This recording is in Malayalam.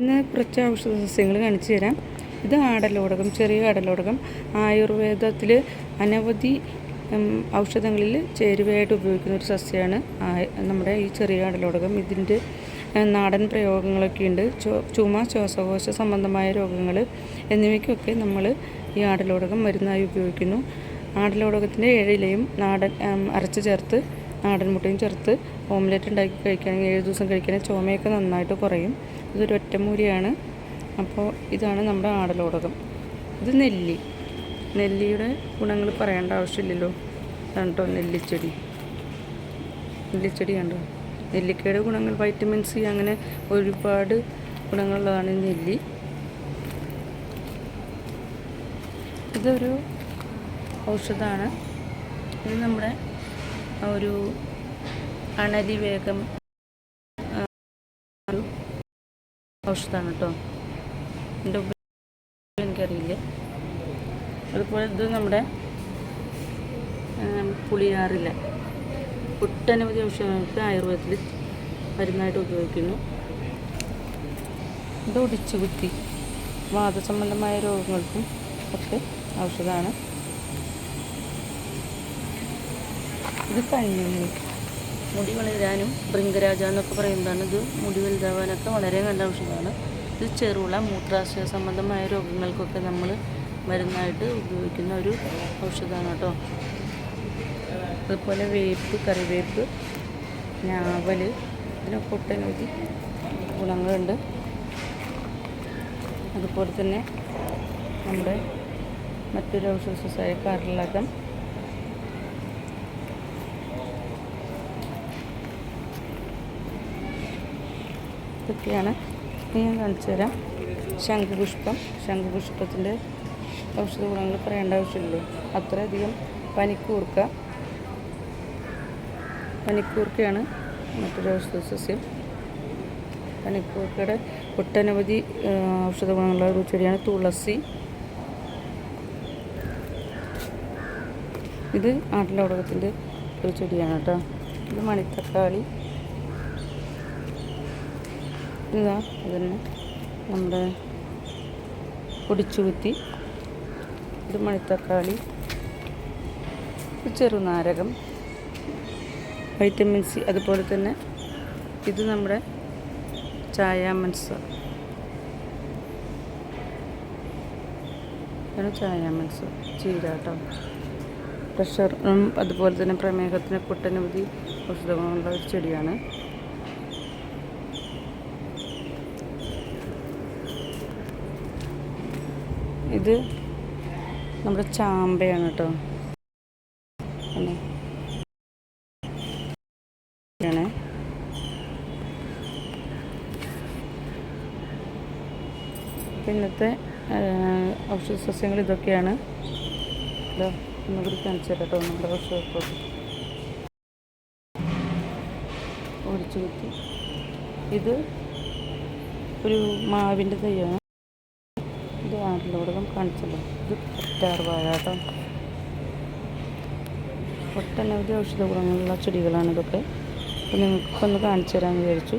ഇന്ന് കുറച്ച് ഔഷധ സസ്യങ്ങൾ കാണിച്ചു തരാം. ഇത് ആടലോടകം, ചെറിയ ആടലോടകം. ആയുർവേദത്തിൽ അനവധി ഔഷധങ്ങളിൽ ചേരുവയായിട്ട് ഉപയോഗിക്കുന്ന ഒരു സസ്യമാണ് നമ്മുടെ ഈ ചെറിയ ആടലോടകം. ഇതിൻ്റെ നാടൻ പ്രയോഗങ്ങളൊക്കെ ഉണ്ട്. ചുമ, ശ്വാസകോശ സംബന്ധമായ രോഗങ്ങൾ എന്നിവയ്ക്കൊക്കെ നമ്മൾ ഈ ആടലോടകം മരുന്നായി ഉപയോഗിക്കുന്നു. ആടലോടകത്തിൻ്റെ ഇലയും നാടൻ അരച്ച് ചേർത്ത് നാടൻ മുട്ടയും ചേർത്ത് ഓംലെറ്റ് ഉണ്ടാക്കി കഴിക്കുകയാണെങ്കിൽ 7 ദിവസം കഴിക്കുകയാണെങ്കിൽ ചുമയൊക്കെ നന്നായിട്ട് കുറയും. ഇതൊരു ഒറ്റമൂലിയാണ്. അപ്പോൾ ഇതാണ് നമ്മുടെ ആടലോടകം. ഇത് നെല്ലിയുടെ ഗുണങ്ങൾ പറയേണ്ട ആവശ്യമില്ലല്ലോ. കണ്ടോ നെല്ലിച്ചെടി കണ്ടോ. നെല്ലിക്കയുടെ ഗുണങ്ങൾ വൈറ്റമിൻ സി, അങ്ങനെ ഒരുപാട് ഗുണങ്ങളുള്ളതാണ് നെല്ലി. ഇതൊരു ഔഷധമാണ്. ഇത് നമ്മുടെ ഒരു അണലി വേഗം ഒരു ഔഷധമാണ് കേട്ടോ. എൻ്റെ എനിക്കറിയില്ല. അതുപോലെ ഇത് നമ്മുടെ പുളിയാറില്ല. ഒട്ടനവധി ഔഷധങ്ങൾക്ക് ആയുർവേദത്തിൽ മരുന്നായിട്ട് ഉപയോഗിക്കുന്നു. ഇത് ഒടിച്ചുകുത്തി വാദസംബന്ധമായ രോഗങ്ങൾക്കും ഒക്കെ ഔഷധമാണ്. ഇത് കഞ്ഞുണ്ണി, മുടി വളരാനും ഭൃംഗരാജ എന്നൊക്കെ പറയുന്നതാണ്. ഇത് മുടി വലുതാവാനൊക്കെ വളരെ നല്ല ഔഷധമാണ്. ഇത് ചെറുള, മൂത്രാശയ സംബന്ധമായ രോഗങ്ങൾക്കൊക്കെ നമ്മൾ മരുന്നായിട്ട് ഉപയോഗിക്കുന്ന ഒരു ഔഷധമാണ് കേട്ടോ. അതുപോലെ വേപ്പ്, കറിവേപ്പ്, ഞാവൽ, ഇതിനൊക്കെ ഒട്ടനവധി ഗുണങ്ങളുണ്ട്. അതുപോലെ തന്നെ നമ്മുടെ മറ്റൊരു ഔഷധ സസ്യമായ കർലകം. ഇതൊക്കെയാണ് ഞാൻ കാണിച്ചു തരാം. ശംഖുപുഷ്പത്തിൻ്റെ ഔഷധ ഗുണങ്ങൾ പറയേണ്ട ആവശ്യമില്ലല്ലോ. അത്രയധികം പനിക്കൂർക്കയാണ് മറ്റൊരു ഔഷധ സസ്യം. പനിക്കൂർക്കയുടെ ഒട്ടനവധി ഔഷധ ഗുണങ്ങളുള്ള ഒരു ചെടിയാണ് തുളസി. ഇത് ആടലോടകത്തിൻ്റെ ഒരു ചെടിയാണ് കേട്ടോ. ഇത് മണിത്തക്കാളി. ഇതാ അതന്നെ നമ്മുടെ പൊടിച്ചുകുത്തി. ഇത് മണിത്തക്കാളി. ഇത് ചെറുനാരകം, വൈറ്റമിൻ സി. അതുപോലെ തന്നെ ഇത് നമ്മുടെ ചായാമൻസ. ഇതാണ് ചായാമൻസ ചീര കേട്ടോ. പ്രഷറിനും അതുപോലെ തന്നെ പ്രമേഹത്തിനൊക്കെ ഒട്ടനവധി ഔഷധങ്ങളുള്ള ഒരു ചെടിയാണ്. ഇത് നമ്മുടെ ചാമ്പയാണ് കേട്ടോ. ഇന്നത്തെ ഔഷധ സസ്യങ്ങൾ ഇതൊക്കെയാണ്. ഒന്നുകൂടി കാണിച്ചു തരാം കേട്ടോ. നമ്മുടെ ഔഷധ ഒടിച്ചു കുത്തി. ഇത് ഒരു മാവിൻ്റെ തൈയാണ്. ഇത് ആടലോടകം കാണിച്ചല്ലോ. ഇത് കറ്റാർവാഴ കേട്ടോ. ഒട്ടനവധി ഔഷധ ഗുണങ്ങളുള്ള ചെടികളാണ് ഇതൊക്കെ. അപ്പോൾ നിങ്ങൾക്കൊന്ന് കാണിച്ചു തരാമെന്ന് വിചാരിച്ചു.